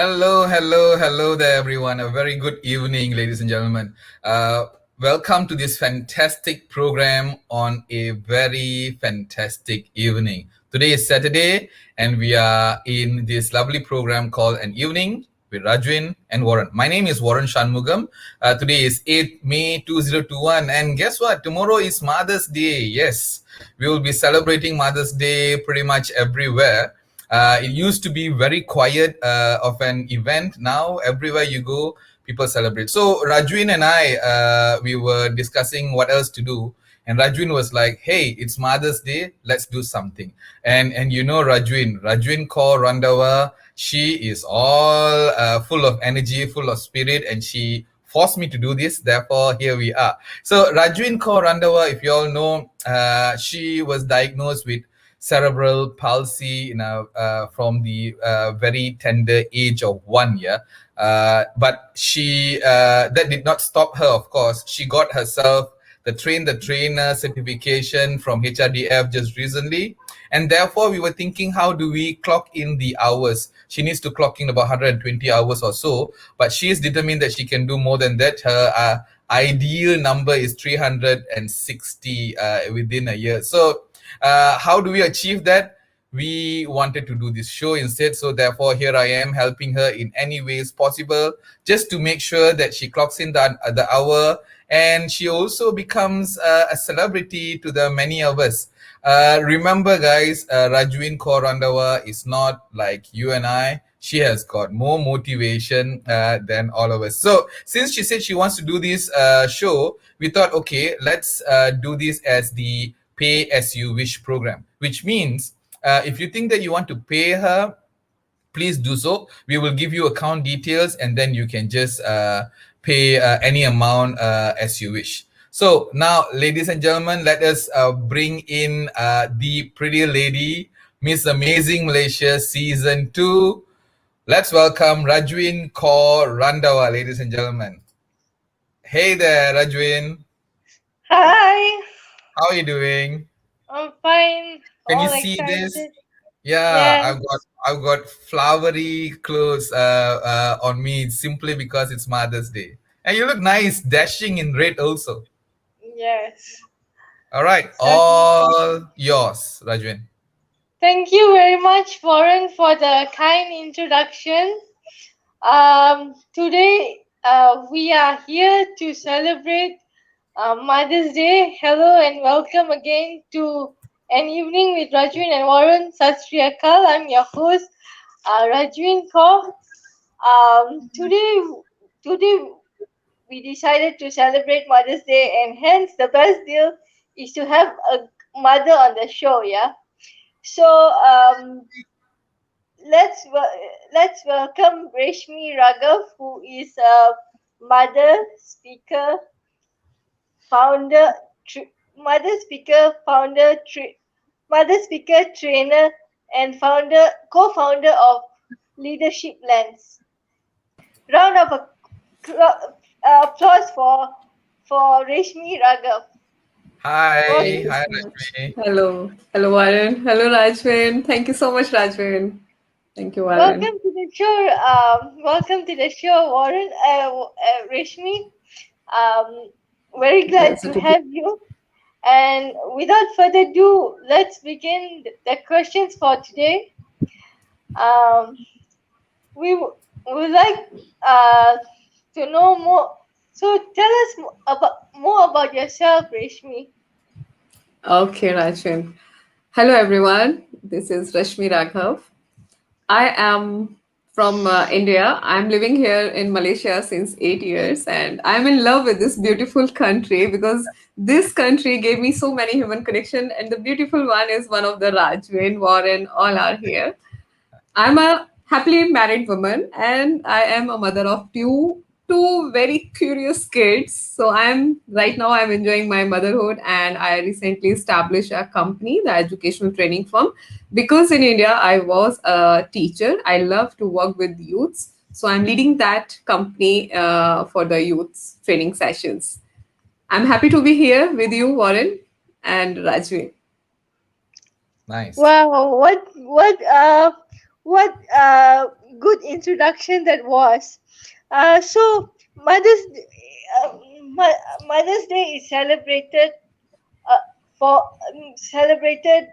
Hello there, everyone. A very good evening, ladies and gentlemen. Welcome to this fantastic program on a very fantastic evening. Today is Saturday, and we are in this lovely program called An Evening with Rajvin and Waran. My name is Waran Shanmugam. Today is 8th May 2021, and guess what? Tomorrow is Mother's Day. Yes, we will be celebrating Mother's Day pretty much everywhere. It used to be very quiet of an event. Now everywhere you go, people celebrate. So Rajvin and I, we were discussing what else to do. And Rajvin was like, "Hey, it's Mother's Day. Let's do something." And you know Rajvin Kaur Randawa. She is all full of energy, full of spirit, and she forced me to do this. Therefore, here we are. So Rajvin Kaur Randawa, if you all know, she was diagnosed with cerebral palsy from the very tender age of 1 year. But she that did not stop her, of course. She got herself the trainer certification from HRDF just recently. And therefore, we were thinking, how do we clock in the hours? She needs to clock in about 120 hours or so, but she is determined that she can do more than that. Her ideal number is 360 within a year. So how do we achieve that? We wanted to do this show instead, so therefore here I am helping her in any ways possible, just to make sure that she clocks in the hour, and she also becomes a celebrity to the many of us. Remember, guys, Rajvin Kaur Randawa is not like you and I. She has got more motivation than all of us. So since she said she wants to do this show, we thought, okay, let's do this as the pay as you wish program, which means if you think that you want to pay her, please do so. We will give you account details, and then you can just pay any amount as you wish. So now, ladies and gentlemen, let us bring in the pretty lady, Miss Amazing Malaysia Season 2. Let's welcome Rajvin Kaur Randawa, ladies and gentlemen. Hey there, Rajvin. Hi. How are you doing? I'm fine. Can you All see this? excited. Yeah, Yes. I've got flowery clothes on me simply because it's Mother's Day. And you look nice, dashing in red also. Yes. All right, Certainly. all yours, Rajvin. Thank you very much, Warren, for the kind introduction. Today we are here to celebrate Mother's Day. Hello and welcome again to An Evening with Rajwin and Warren. Sat Sri Akal. I'm your host, Rajwin Kaur. Today we decided to celebrate Mother's Day, and hence the best deal is to have a mother on the show. Yeah. So let's welcome Reshmi Raghav, who is a mother speaker, founder, mother speaker, mother speaker trainer, and co-founder of Leadership Lens. Round of applause for Reshmi Raghav. Hi, Thank you hi, so much. Rajvin. Hello, Warren. Hello, Rajvin. Thank you so much, Rajvin. Thank you, Warren. Welcome to the show, Warren. Reshmi. Um, very glad Pleasure to to be. have you. And without further ado, let's begin the questions for today. Um, we would like to know more. So tell us more about yourself, Reshmi. Okay, Rajvin. Hello, everyone. This is Rashmi Raghav. I am from India. I'm living here in Malaysia since 8 years, and I'm in love with this beautiful country because this country gave me so many human connection. And the beautiful one is one of the Rajvin, Warren, all are here. I'm a happily married woman and I am a mother of two very curious kids. So I'm enjoying my motherhood and I recently established a company, the educational training firm, because in India I was a teacher. I love to work with youths. So I'm leading that company for the youth training sessions. I'm happy to be here with you, Warren and Rajvi. Nice. Wow, what good introduction that was. So uh, Mother's Day is celebrated uh, for celebrated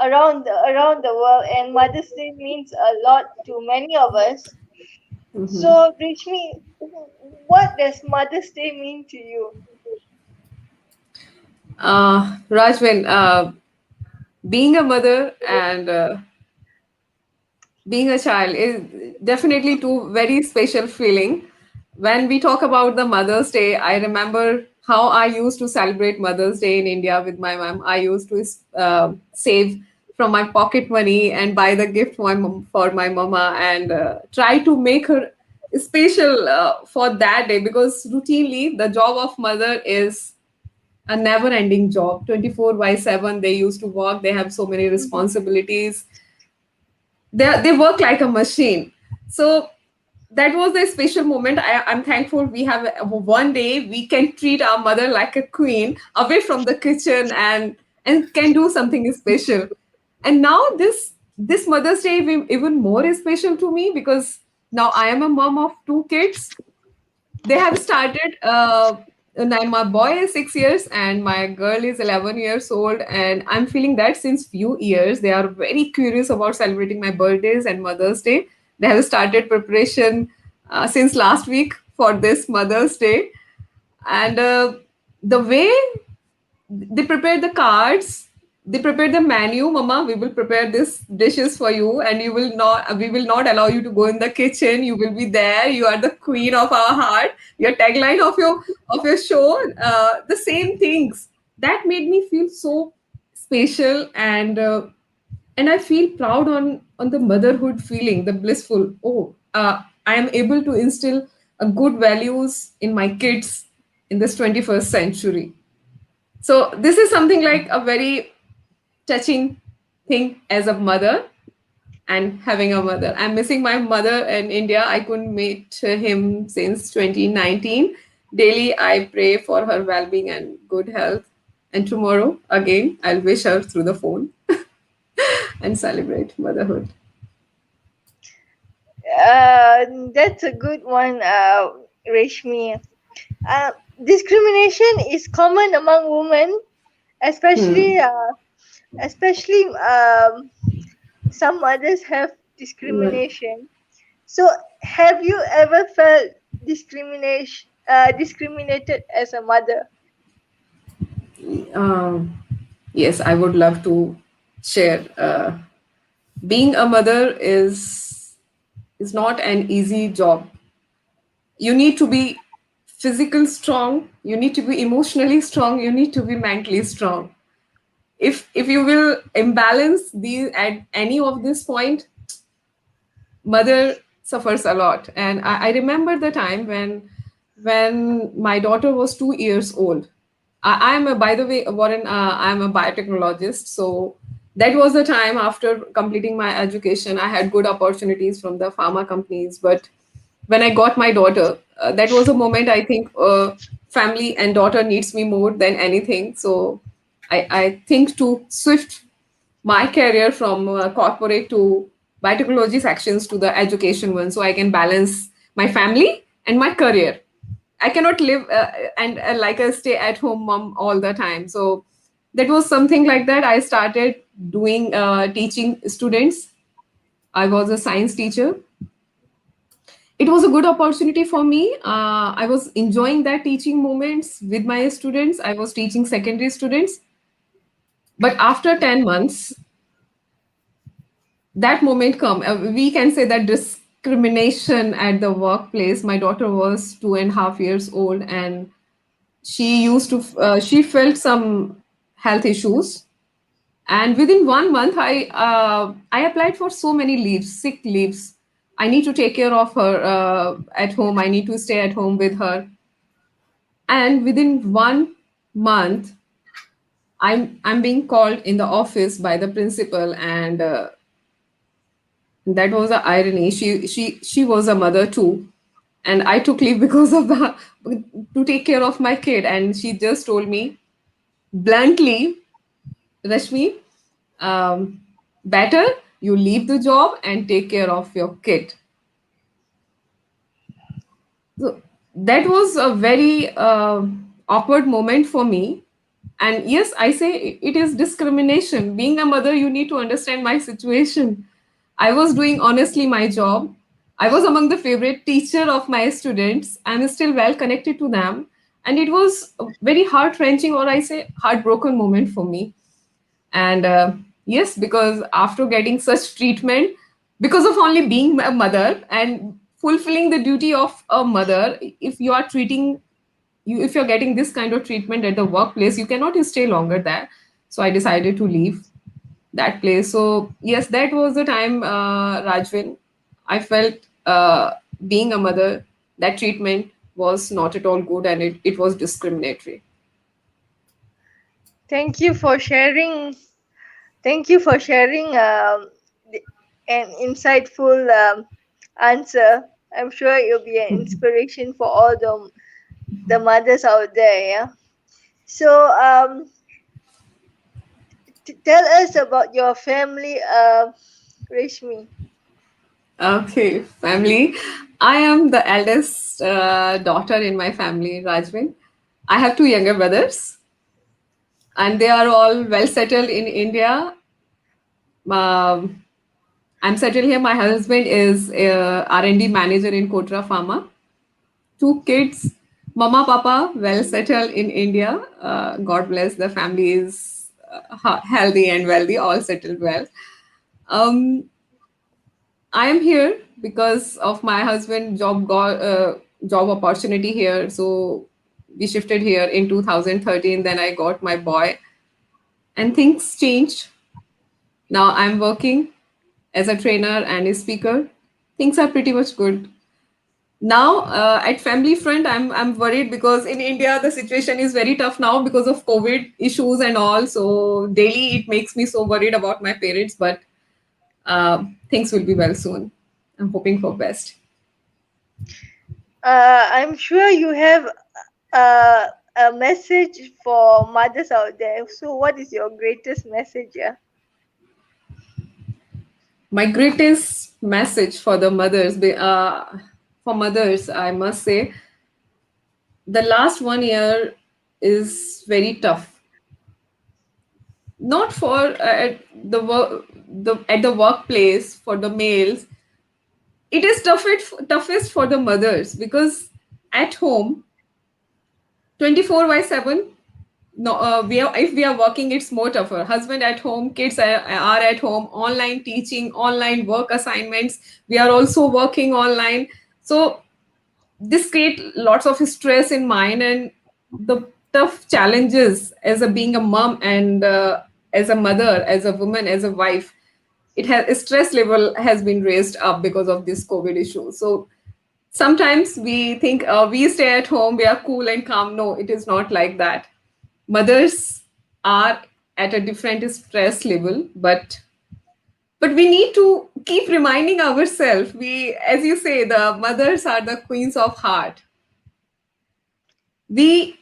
around the world, and Mother's Day means a lot to many of us. Mhm. So, Rishmi, what does Mother's Day mean to you? Rajvin, being a mother and being a child is definitely two very special feeling. When we talk about the Mother's Day, I remember how I used to celebrate Mother's Day in India with my mom. I used to save from my pocket money and buy the gift for for my mama, and try to make her special for that day, because routinely the job of mother is a never ending job. 24 by 7 they used to work, they have so many Mhm. responsibilities, they work like a machine. So that was a special moment. I'm thankful we have one day we can treat our mother like a queen away from the kitchen, and can do something special. And now this Mother's Day even more special to me, because now I am a mom of two kids. They have started now my boy is 6 years and my girl is 11 years old, and I'm feeling that since few years they are very curious about celebrating my birthdays and Mother's Day. They have started preparation since last week for this Mother's Day. And the way they prepare the cards, they prepare the menu. Mama, we will prepare this dishes for you, and you will not we will not allow you to go in the kitchen. You will be there, you are the queen of our heart. Your tagline of your show, the same things that made me feel so special. And I feel proud on the motherhood feeling, the blissful. Oh, I am able to instill good values in my kids in this 21st century. So this is something like a very touching thing as a mother, and having a mother. I'm missing my mother in India. I couldn't meet him since 2019. Daily I pray for her well-being and good health. And tomorrow again I'll wish her through the phone and celebrate motherhood. That's a good one, Reshmi. Uh, Discrimination is common among women, Hmm. especially especially some mothers have Right. discrimination. So, have you ever felt discriminated as a mother? Um, yes, I would love to share. Being a mother is not an easy job. You need to be physical strong, you need to be emotionally strong, you need to be mentally strong. If you will imbalance these at any of this point, mother suffers a lot. And I remember the time when my daughter was 2 years old. I am a, by the way, Warren, I am a biotechnologist. So that was the time after completing my education. I had good opportunities from the pharma companies. But when I got my daughter, that was a moment I think family and daughter needs me more than anything. So I think to shift my career from corporate to biotechnology sections to the education one, so I can balance my family and my career. I cannot live and like a stay at home mom all the time. So that was something like that. I started doing teaching students. I was a science teacher. It was a good opportunity for me. I was enjoying that teaching moments with my students. I was teaching secondary students. But after 10 months, that moment come, we can say that discrimination at the workplace. My daughter was 2.5 years old, and she felt some health issues. And within 1 month, I applied for so many leaves, sick leaves. I need to take care of her at home. I need to stay at home with her. And within 1 month, I'm being called in the office by the principal, and that was the irony. She was a mother too, and I took leave because of the to take care of my kid. And she just told me bluntly, Rashmi, better. You leave the job and take care of your kid. So that was a very awkward moment for me. And yes, I say it is discrimination. Being a mother, you need to understand my situation. I was doing honestly my job. I was among the favorite teacher of my students. I'm still well connected to them. And it was a very heart wrenching, or I say heartbroken moment for me. And yes, because after getting such treatment, because of only being a mother and fulfilling the duty of a mother, if you are treating you if you're getting this kind of treatment at the workplace, you cannot stay longer there. So I decided to leave that place. So yes, that was the time, Rajvin, I felt being a mother, that treatment was not at all good, and it was discriminatory. Thank you for sharing. Thank you for sharing an insightful answer. I'm sure it'll be an inspiration for all the mothers out there. Yeah. So tell us about your family, Reshmi. Okay, family. I am the eldest daughter in my family, Rajvin. I have two younger brothers, and they are all well settled in India. Um, I'm settled here. My husband is R&D manager in Kotra Pharma. Two kids, mama, papa, well settled in India. God bless, the family is healthy and wealthy, all settled well. Um, I am here because of my husband job opportunity here. So we shifted here in 2013. Then I got my boy, and things changed. Now I'm working as a trainer and a speaker. Things are pretty much good. Now at family front, I'm worried because in India the situation is very tough now because of COVID issues and all. So daily it makes me so worried about my parents, but things will be well soon. I'm hoping for best. I'm sure you have a message for mothers out there. So, what is your greatest message? Yeah? My greatest message for the mothers, for mothers, I must say, the last 1 year is very tough. Not for at the workplace for the males. It is toughest for the mothers because at home, 24/7. No, if we are working, it's more tougher. Husband at home, kids are at home, online teaching, online work assignments. We are also working online. So this create lots of stress in mind, and the tough challenges as a being a mom and as a mother, as a woman, as a wife. It has stress level has been raised up because of this COVID issue. So sometimes we think we stay at home, we are cool and calm. No, it is not like that. Mothers are at a different stress level, but we need to keep reminding ourselves, we, as you say, the mothers are the queens of heart. We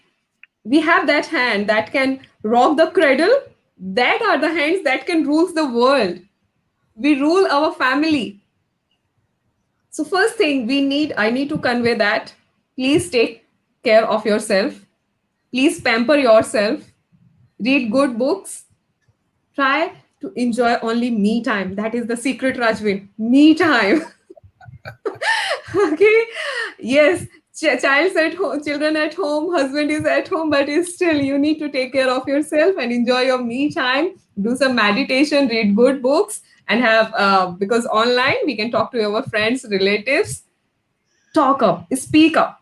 we have that hand that can rock the cradle. That are the hands that can rule the world. We rule our family. So first thing I need to convey that, please take care of yourself. Please pamper yourself. Read good books. Try to enjoy only me time. That is the secret, Rajvin. Me time. Okay. Yes. Child's at home, children at home, husband is at home, but still you need to take care of yourself and enjoy your me time. Do some meditation, read good books, and have because online we can talk to our friends, relatives. Talk up, speak up.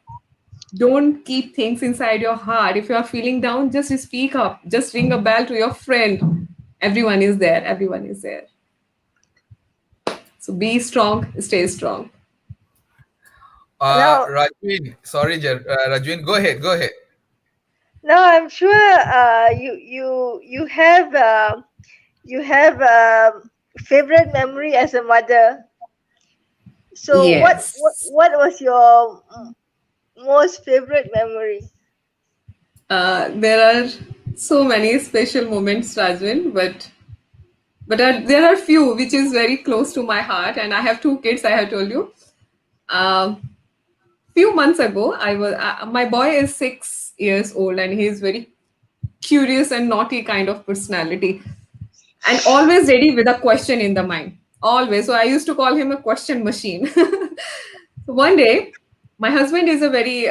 Don't keep things inside your heart. If you are feeling down, just speak up. Just ring a bell to your friend. Everyone is there. Everyone is there. So be strong, stay strong. Now, Rajvin, sorry, Rajvin, go ahead, go ahead. now I'm sure you have favorite memory as a mother. So, Yes. what was your most favorite memory? There are so many special moments, Rajvin, but But there are few which is very close to my heart, and I have two kids. I have told you. Um, few months ago, my boy is 6 years old, and he is very curious and naughty kind of personality, and always ready with a question in the mind. Always. So I used to call him a question machine. So one day, my husband is a very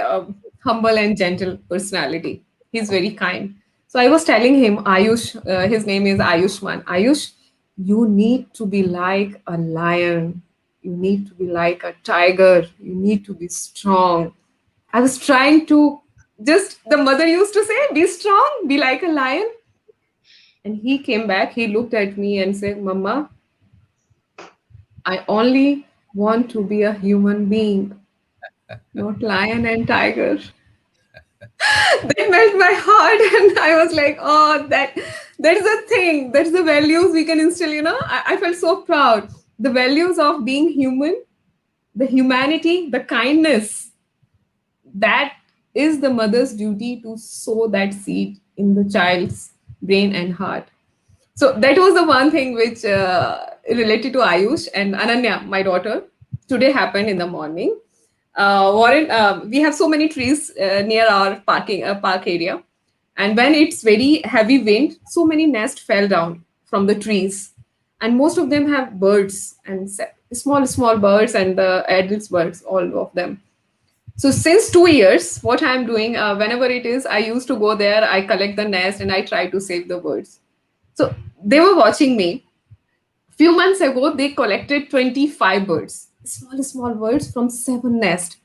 humble and gentle personality. He's very kind. So I was telling him, Ayush, his name is Ayushman. Ayush, you need to be like a lion. You need to be like a tiger. You need to be strong. I was trying to just, the mother used to say, be strong, be like a lion. And he came back, he looked at me and said, Mama, I only want to be a human being, not lion and tiger. That melt my heart, and I was like, oh, that is a thing. That's the values we can instill, I felt so proud. The values of being human, the humanity, the kindness, that is the mother's duty to sow that seed in the child's brain and heart. So that was the one thing which related to Ayush and Ananya, my daughter. Today happened in the morning. Warren, we have so many trees near our park area, and when it's very heavy wind, so many nests fell down from the trees, and most of them have birds and small birds and the adults birds, all of them. So since 2 years, what I'm doing, whenever it is, I used to go there, I collect the nest and I try to save the birds. So they were watching me. Few months ago, they collected 25 birds, small birds from 7 nests.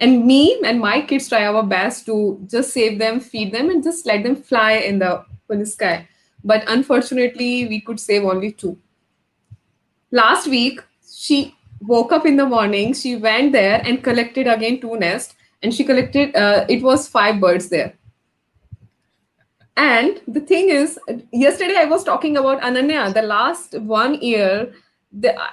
And me and my kids try our best to just save them, feed them, and just let them fly in the sky. But unfortunately, we could save only two. Last week, she woke up in the morning, she went there and collected again two nests, and she collected, it was five birds there. And the thing is, yesterday I was talking about Ananya, the last 1 year,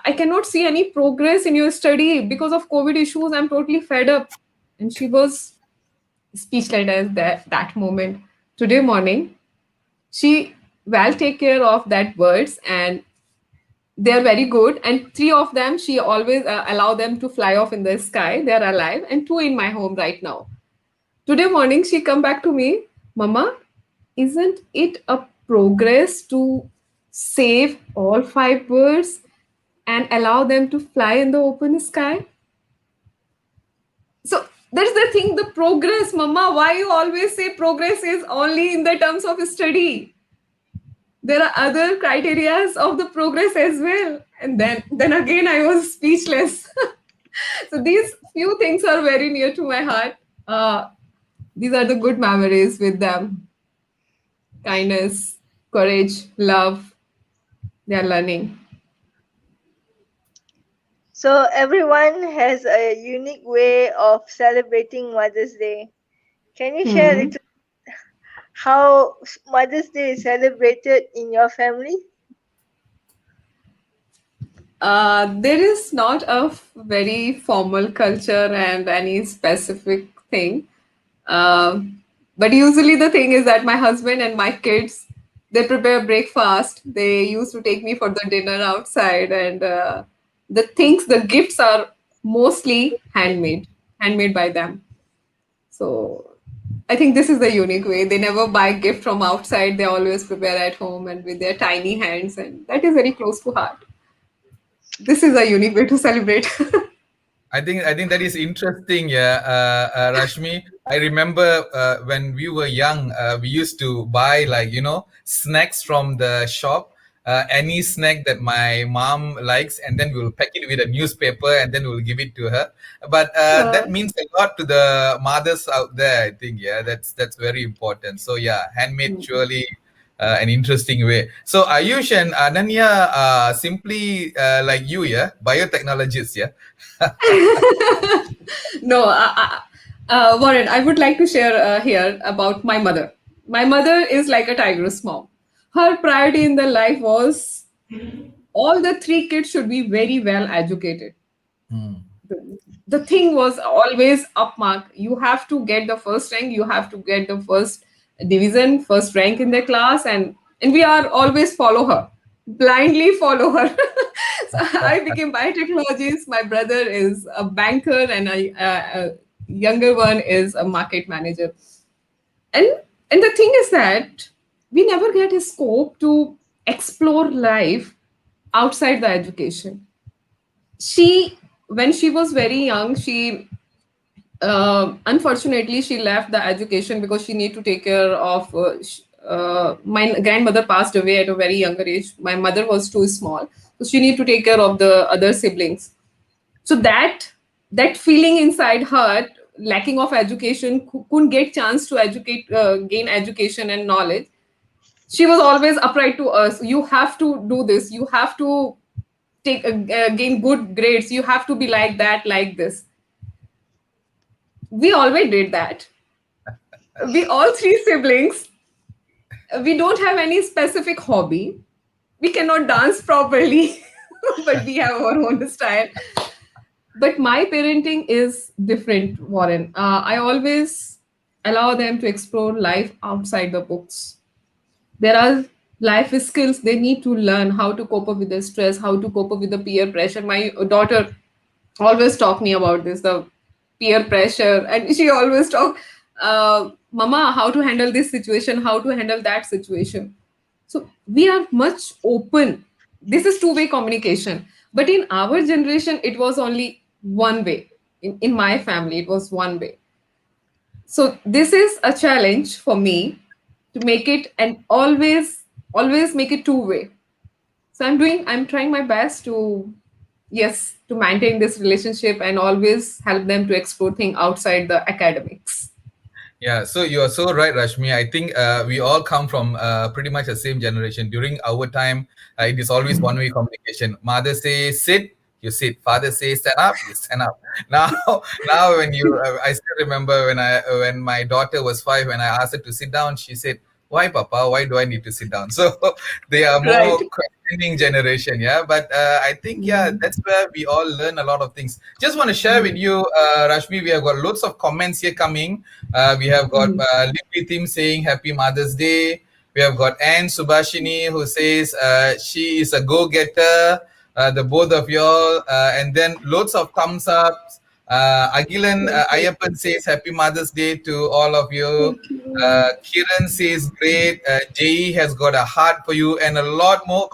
I cannot see any progress in your study because of COVID issues. I'm totally fed up. And she was speechless at that moment. Today morning, she well take care of that birds, and they are very good. And three of them, she always allow them to fly off in the sky. They are alive, and two in my home right now. Today morning, she come back to me, Mama, isn't it a progress to save all five birds and allow them to fly in the open sky? So that's the thing, the progress, Mama. Why you always say progress is only in the terms of study? There are other criterias of the progress as well. And then again, I was speechless. So these few things are very near to my heart. These are the good memories with them. Kindness, courage, love. They are learning. So everyone has a unique way of celebrating Mother's Day. Can you share a Hmm. little how Mother's Day is celebrated in your family? There is not a very formal culture and any specific thing. But usually the thing is that my husband and my kids, they prepare breakfast. They used to take me for the dinner outside, and the things, the gifts are mostly handmade by them. So I think this is the unique way. They never buy gift from outside. They always prepare at home and with their tiny hands, and that is very close to heart. This is a unique way to celebrate. I think that is interesting. Yeah, Rashmi. I remember when we were young, we used to buy like snacks from the shop. Any snack that my mom likes, and then we'll pack it with a newspaper, and then we'll give it to her. But Uh, that means a lot to the mothers out there. I think, yeah, that's very important. So yeah, handmade surely an interesting way. So Ayush and Ananya are simply like you, yeah, biotechnologists, yeah. no, Warren, I would like to share here about my mother. My mother is like a tiger's mom. Her priority in the life was all the three kids should be very well educated. Hmm. The thing was always upmark. You have to get the first rank, you have to get the first division, first rank in the class, and we are always follow her. blindly follow her. So I became biotechnologist. My brother is a banker, and a younger one is a market manager. And and the thing is that we never get a scope to explore life outside the education. She, when she was very young, she unfortunately she left the education because she need to take care of my grandmother passed away at a very younger age. My mother was too small, so she need to take care of the other siblings. So that feeling inside her, lacking of education, couldn't get chance to educate, gain education and knowledge. She was always upright to us: you have to do this, you have to take gain good grades, you have to be like that, like this. We always did that. We all three siblings, we don't have any specific hobby. We cannot dance properly, but we have our own style. But my parenting is different, Warren. I always allow them to explore life outside the books. There are life skills they need to learn: how to cope up with the stress, how to cope up with the peer pressure. My daughter always talk me about this, the peer pressure, and she always talk, mama, how to handle this situation, how to handle that situation. So we are much open. This is two-way communication. But in our generation, it was only one way. In my family, it was one way. So this is a challenge for me to make it, and always make it two-way. So I'm trying my best to, yes, to maintain this relationship and always help them to explore things outside the academics. Yeah, so you are so right, Rashmi. I think we all come from pretty much the same generation. During our time, it is always one-way communication. Mother says sit, you sit. Father says stand up, you stand up. Now, now when I still remember when my daughter was 5, when I asked her to sit down, she said, "Why, Papa? Why do I need to sit down?" So they are Right. more questioning generation, yeah. But I think yeah, Mhm. that's where we all learn a lot of things. Just want to share with Mhm. you, Rashmi. We have got loads of comments here coming. We have got Mhm. Libby Tim saying Happy Mother's Day. We have got Anne Subhashini who says she is a go-getter. The both of y'all, and then loads of thumbs ups. Agilan Thank you. Ayappan says Happy Mother's Day to all of you. Thank you. Kiran says great. Jay has got a heart for you, and a lot more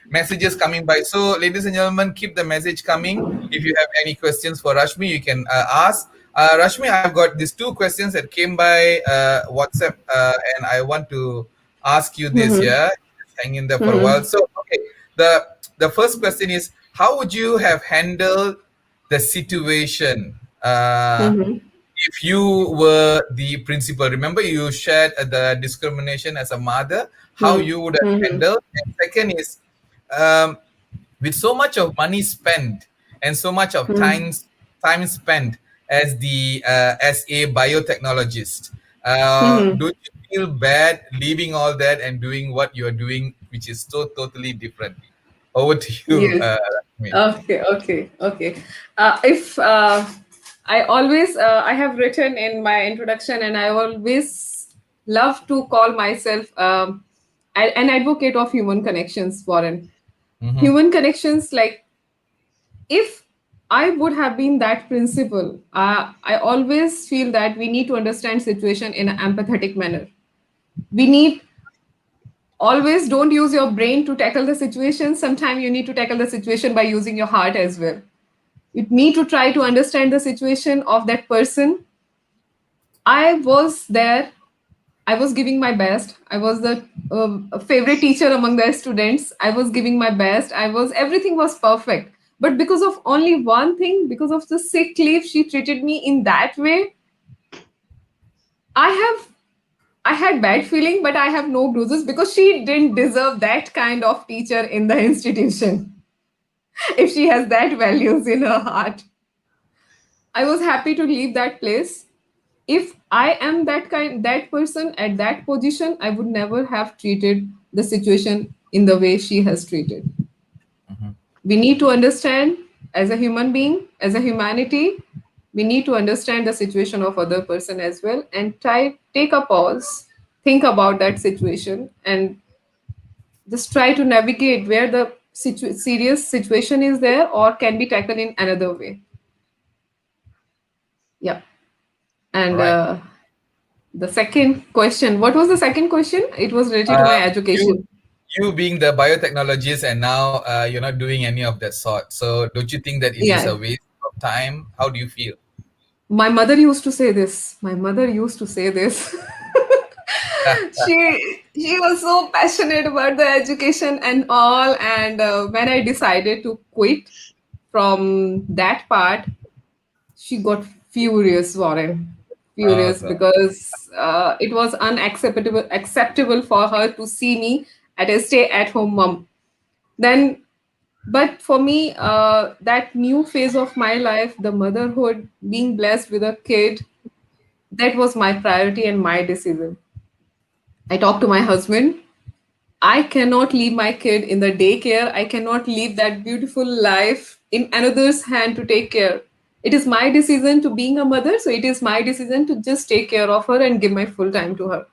messages coming by. So, ladies and gentlemen, keep the message coming. If you have any questions for Rashmi, you can ask. Rashmi, I've got these two questions that came by WhatsApp, and I want to ask you this. Mhm. Yeah, just hang in there for a while. Mhm. So, okay, the first question is, how would you have handled the situation Mhm. if you were the principal? Remember, you shared the discrimination as a mother. How Mhm. you would have Mhm. handled? And second is, um, with so much of money spent and so much of Mhm. time spent as a biotechnologist, Mhm. don't you feel bad leaving all that and doing what you're doing, which is so totally different? Over to you, Yes. Rashmi. Okay. Okay. Okay. If I have written in my introduction, and I always love to call myself an advocate of human connections, Warren. Mm-hmm, Human connections, like, if I would have been that principal, I always feel that we need to understand situation in an empathetic manner. We need, always don't use your brain to tackle the situation. Sometimes you need to tackle the situation by using your heart as well. You need to try to understand the situation of that person. I was there. I was giving my best. I was the favorite teacher among the students. I was giving my best. Everything was perfect. But because of only one thing, because of the sick leave, she treated me in that way. I have, I had bad feeling, but I have no bruises because she didn't deserve that kind of teacher in the institution. If she has that values in her heart, I was happy to leave that place. If I am that person at that position, I would never have treated the situation in the way she has treated. mm-hmm, We need to understand, as a human being, as a humanity, we need to understand the situation of other person as well, and try take a pause, think about that situation, and just try to navigate where the serious situation is there or can be tackled in another way. Yeah. All And right. the second question, what was the second question? It was related to my You education. you being the biotechnologist and now you're not doing any of that sort. So don't you think that it is Yeah. a waste of time? How do you feel? My mother used to say this. My mother used to say this. She was so passionate about the education and all. And when I decided to quit from that part, she got furious, Warren. Oh Furious God. because it was unacceptable acceptable for her to see me at a stay-at-home mom. Then, but for me, that new phase of my life, the motherhood, being blessed with a kid, that was my priority and my decision. I talked to my husband. I cannot leave my kid in the daycare. I cannot leave that beautiful life in another's hand to take care. It is my decision to being a mother, so it is my decision to just take care of her and give my full time to her.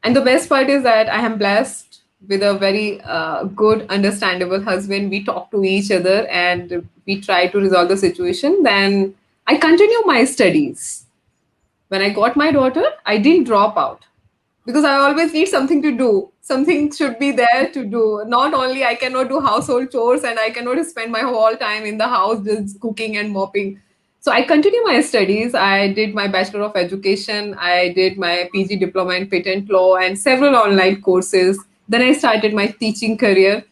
And the best part is that I am blessed with a very good, understandable husband. We talk to each other and we try to resolve the situation. Then I continue my studies. When I got my daughter, I didn't drop out because I always need something to do. Something should be there to do. Not only I cannot do household chores and I cannot spend my whole time in the house just cooking and mopping. So I continue my studies. I did my Bachelor of Education. I did my PG diploma in patent law and several online courses. Then I started my teaching career.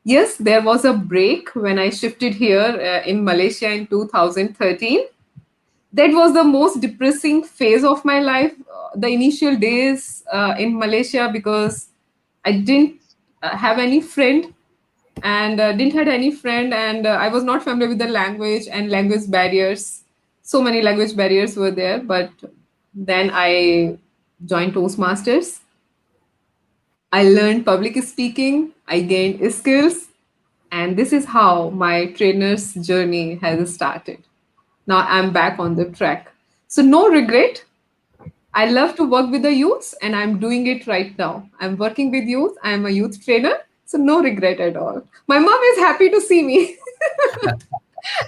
Yes, there was a break when I shifted here in Malaysia in 2013. That was the most depressing phase of my life, the initial days in Malaysia, because I didn't have any friend and didn't had any friend, and I was not familiar with the language and language barriers. So many language barriers were there, but then I joined Toastmasters. I learned public speaking, I gained skills, and this is how my trainer's journey has started. Now I'm back on the track. So, no regret. I love to work with the youths, and I'm doing it right now. I'm working with youth, I'm a youth trainer, so no regret at all. My mom is happy to see me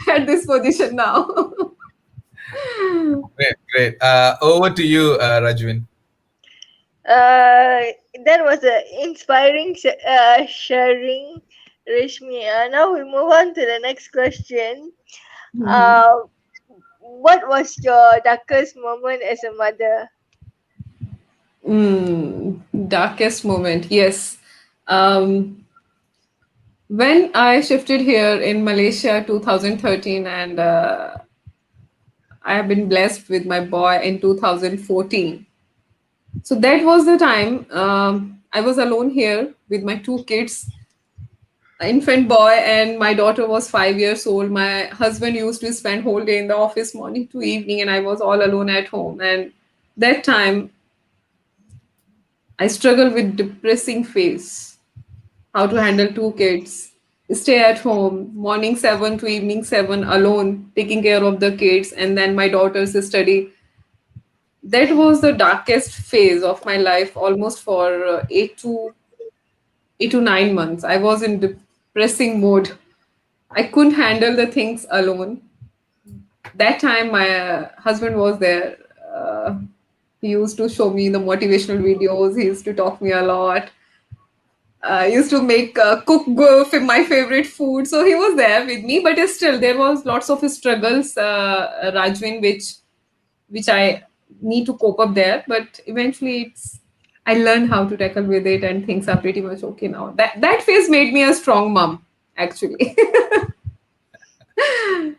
at this position now. Great, great. Over to you, Rajvin. Uh, that was a inspiring sharing, Rishmi. Now we move on to the next question. Mhm. Uh, what was your darkest moment as a mother? Darkest moment, yes. Um, when I shifted here in Malaysia 2013, and I have been blessed with my boy in 2014. So that was the time I was alone here with my two kids, an infant boy, and my daughter was 5 years old. My husband used to spend whole day in the office, morning to evening, and I was all alone at home. And that time, I struggled with depressing phase. How to handle two kids, stay at home, morning 7 to evening 7, alone, taking care of the kids, and then my daughter's study. That was the darkest phase of my life, almost for 8 to 9 months. I was in depressing mode. I couldn't handle the things alone. That time, my husband was there. He used to show me the motivational videos. He used to talk me a lot. I used to make my favorite food. So he was there with me, but still there was lots of struggles, Rajvin, which I need to cope up there. But eventually, I learned how to tackle with it, and things are pretty much okay now. That phase made me a strong mom, actually. Yeah,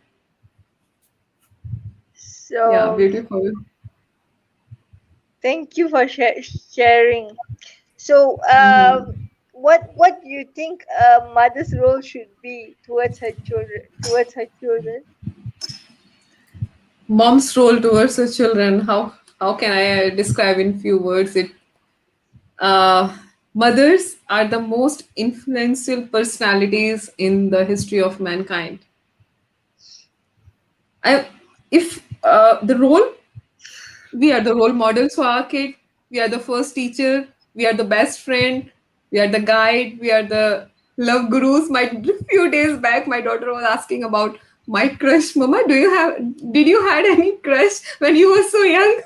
So, beautiful. thank you for sharing. So, Mhm. what do you think a mother's role should be towards her children? Towards her children. Mom's role towards the children. How can I describe in few words it? Uh, Mothers are the most influential personalities in the history of mankind. I, if the role, we are the role models for our kid. We are the first teacher. We are the best friend. We are the guide. We are the love gurus. My few days back, my daughter was asking about my crush. Mama, did you had any crush when you were so young?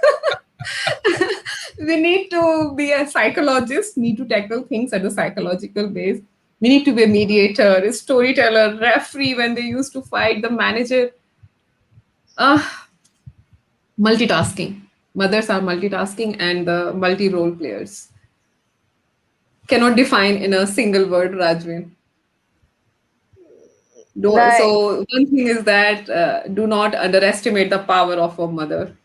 We need to be a psychologist, need to tackle things at a psychological base. We need to be a mediator, a storyteller, referee when they used to fight, the manager. Ah, multitasking. Mothers are multitasking and the multi role players. Cannot define in a single word, Rajvin. Nice. So, one thing is that do not underestimate the power of a mother.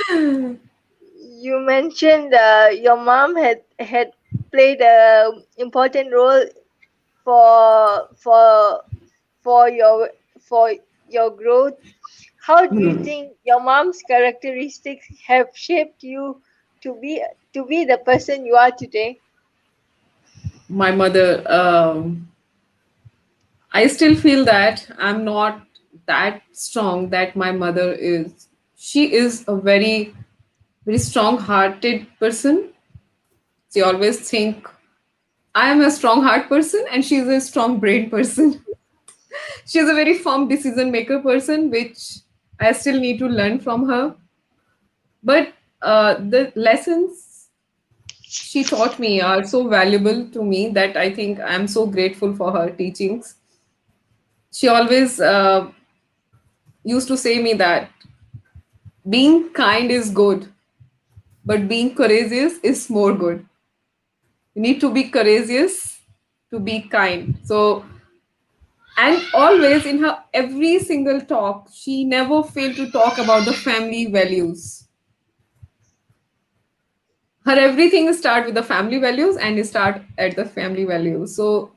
You mentioned your mom had played a important role for for for your for your growth. How do you think your mom's characteristics have shaped you to be the person you are today? My mother, I still feel that I'm not that strong that my mother is. She is a very strong hearted person. She always think I am a strong heart person and she's a strong brain person. She's a very firm decision maker person, which I still need to learn from her. But the lessons she taught me are so valuable to me that I think I'm so grateful for her teachings. She always used to say me that being kind is good, but being courageous is more good. You need to be courageous to be kind. So, and always in her every single talk, she never failed to talk about the family values. Her everything start with the family values and start at the family values. So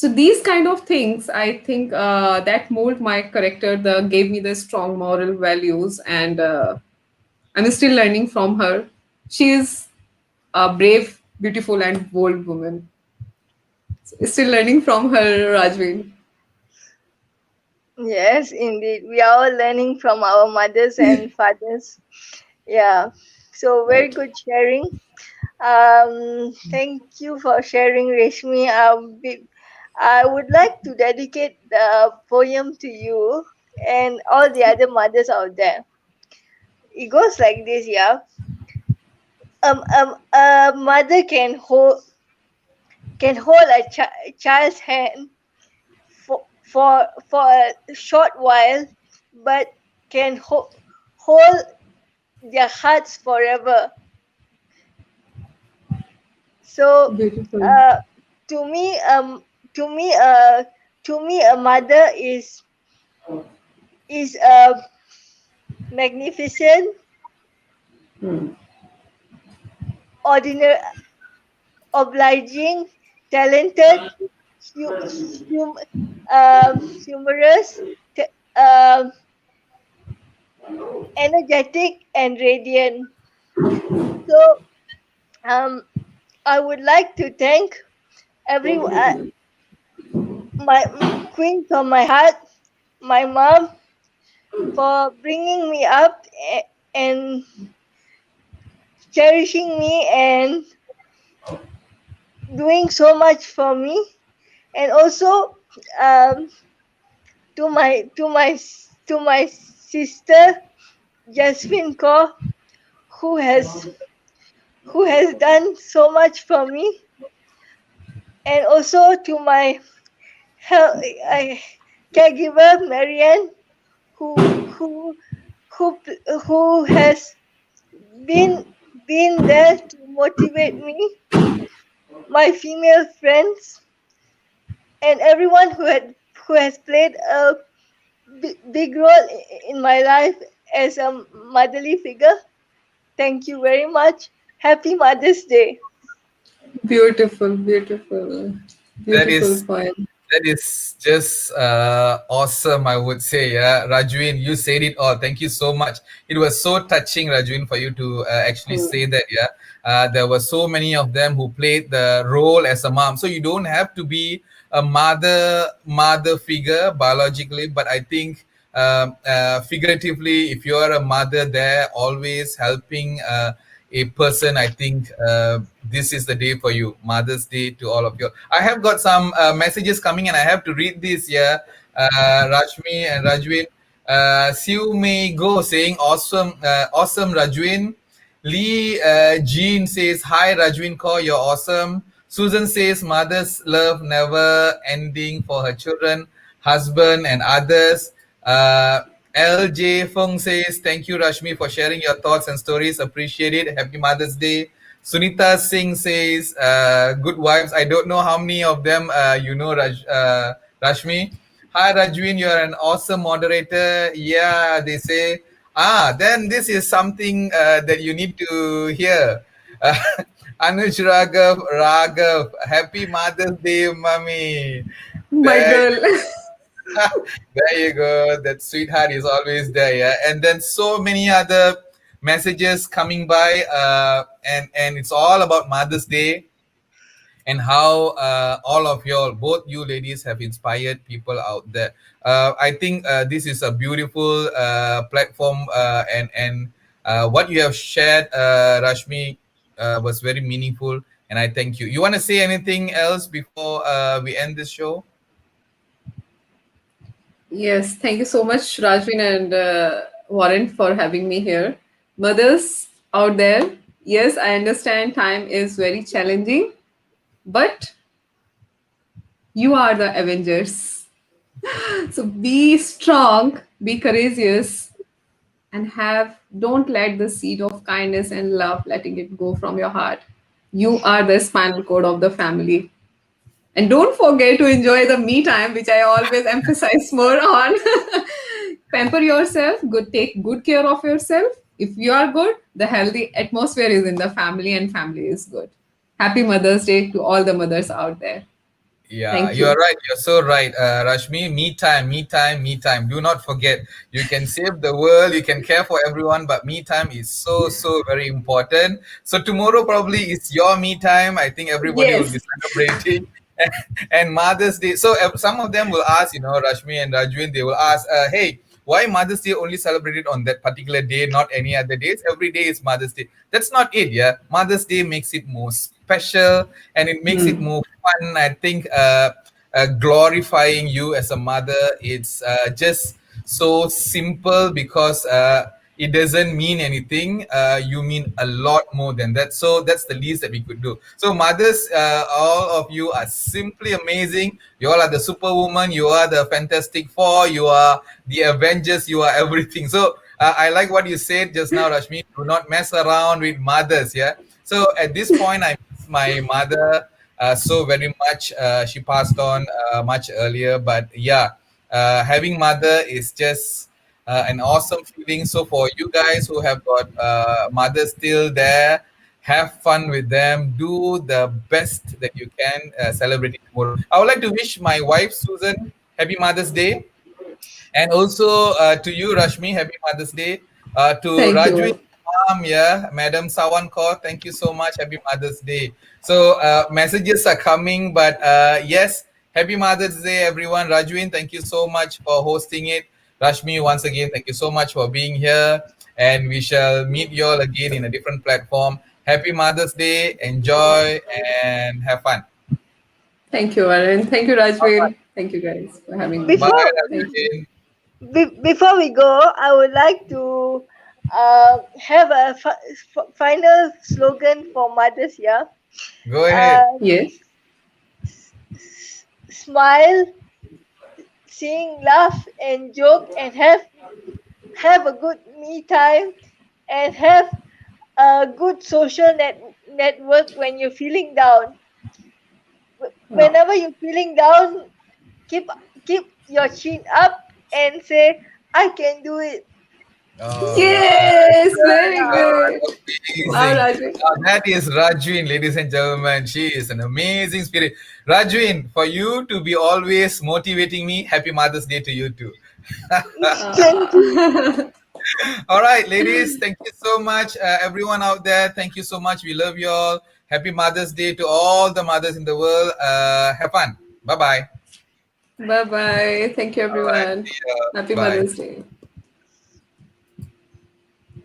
these kind of things, I think that mold my character, the gave me the strong moral values, and I'm still learning from her. She is a brave, beautiful, and bold woman. Still learning from her, Rajvin. Yes, indeed. We are all learning from our mothers and fathers. Yeah. So very Right. good sharing. Thank you for sharing, Reshmi. I would like to dedicate the poem to you and all the other mothers out there. It goes like this, yeah. A mother can hold a child's hand for a short while, but can hold their hearts forever. So, Beautiful. uh, to me, to me, to me, a mother is magnificent, Hmm. ordinary, obliging, talented, hu- hum, humorous, um energetic, and radiant. So, um, I would like to thank every my queen from my heart, my mom, for bringing me up and cherishing me and doing so much for me, and also um, to my sister Jasmine Kaur, who has who has done so much for me, and also to my uh, caregiver Marianne, who who who has been been there to motivate me, my female friends, and everyone who has played a big role in my life as a motherly figure. Thank you very much. Happy Mother's Day. Beautiful, beautiful, That beautiful is poem. That is just awesome, I would say. Yeah, Rajwin, you said it all. Thank you so much. It was so touching, Rajwin, for you to actually say that. Yeah, there were so many of them who played the role as a mom. So you don't have to be a mother figure biologically, but I think figuratively, if you are a mother there, always helping a person, I think this is the day for you. Mother's Day to all of you. I have got some messages coming, and I have to read this here. Rashmi and Rajwin. Siu May Go saying awesome, awesome Rajwin. Lee Jean says, hi Rajwin Kaur, you're awesome. Susan says, mother's love never ending for her children, husband, and others. LJ Feng says, thank you, Rashmi, for sharing your thoughts and stories. Appreciate it. Happy Mother's Day. Sunita Singh says, good wives. I don't know how many of them Rashmi. Hi, Rajwin, you're an awesome moderator. Yeah, they say. Then this is something that you need to hear. Uh, Anuj Raghav, happy Mother's Day, mommy. My There, girl. there you go. That sweetheart is always there, yeah. And then so many other messages coming by, and it's all about Mother's Day and how all of y'all, both you ladies, have inspired people out there. I think this is a beautiful platform, and what you have shared, Rashmi, was very meaningful, and I thank you. You want to say anything else before we end this show? Yes, thank you so much, Rajvin and Warren, for having me here. Mothers out there, yes, I understand time is very challenging, but you are the Avengers. So be strong, be courageous, and don't let the seed of kindness and love letting it go from your heart. You are the spinal cord of the family. And don't forget to enjoy the me time, which I always emphasize more on. Pamper yourself, take good care of yourself. If you are good, the healthy atmosphere is in the family and family is good. Happy Mother's Day to all the mothers out there. Yeah, Thank you're you. right. You're so right, Rashmi. Me time, me time, me time. Do not forget. You can save the world. You can care for everyone, but me time is so, so very important. So tomorrow probably is your me time. I think everybody will be Yes. celebrating. And Mother's Day. So some of them will ask, Rashmi and Rajwin, they will ask, hey, why Mother's Day only celebrated on that particular day, not any other days? Every day is Mother's Day. That's not it, yeah. Mother's Day makes it more special, and it makes it Hmm. more fun. I think glorifying you as a mother, it's just so simple because it doesn't mean anything. You mean a lot more than that. So that's the least that we could do. So mothers, all of you are simply amazing. You all are the superwoman. You are the Fantastic Four. You are the Avengers. You are everything. So I like what you said just now, Rashmi. Do not mess around with mothers. Yeah. So at this point, I miss my mother so very much. She passed on much earlier, but yeah, having mother is just an awesome feeling. So for you guys who have got mothers still there, have fun with them. Do the best that you can celebrating tomorrow. I would like to wish my wife Susan happy Mother's Day, and also to you, Rashmi, happy Mother's Day. To Thank Rajwin, you. mom, yeah, Madam Sawan Kaur, thank you so much. Happy Mother's Day. So messages are coming, but yes, happy Mother's Day, everyone. Rajwin, thank you so much for hosting it. Rashmi, once again, thank you so much for being here. And we shall meet you all again in a different platform. Happy Mother's Day. Enjoy and have fun. Thank you, Warren. Thank you, All right. Rajvin. Thank you guys for having me. Bye, Before Thank you. Rajwin. before we go, I would like to have a final slogan for mothers here. Go ahead. Uh, Yes. Smile, sing, laugh, and joke, and have a good me time, and have a good social network when you're feeling down. Oh. Whenever you're feeling down, keep keep your chin up and say, "I can do it." All right. Yes, Very very good. good. Wow, Amazing. Rajvin. That is Rajwin, ladies and gentlemen. She is an amazing spirit. Rajwin, for you to be always motivating me, happy Mother's Day to you too. Thank you. All right, ladies, thank you so much. Everyone out there, thank you so much. We love you all. Happy Mother's Day to all the mothers in the world. Have fun. Bye bye. Bye bye. Thank you, All right. everyone. See ya. Happy Bye. Mother's Day.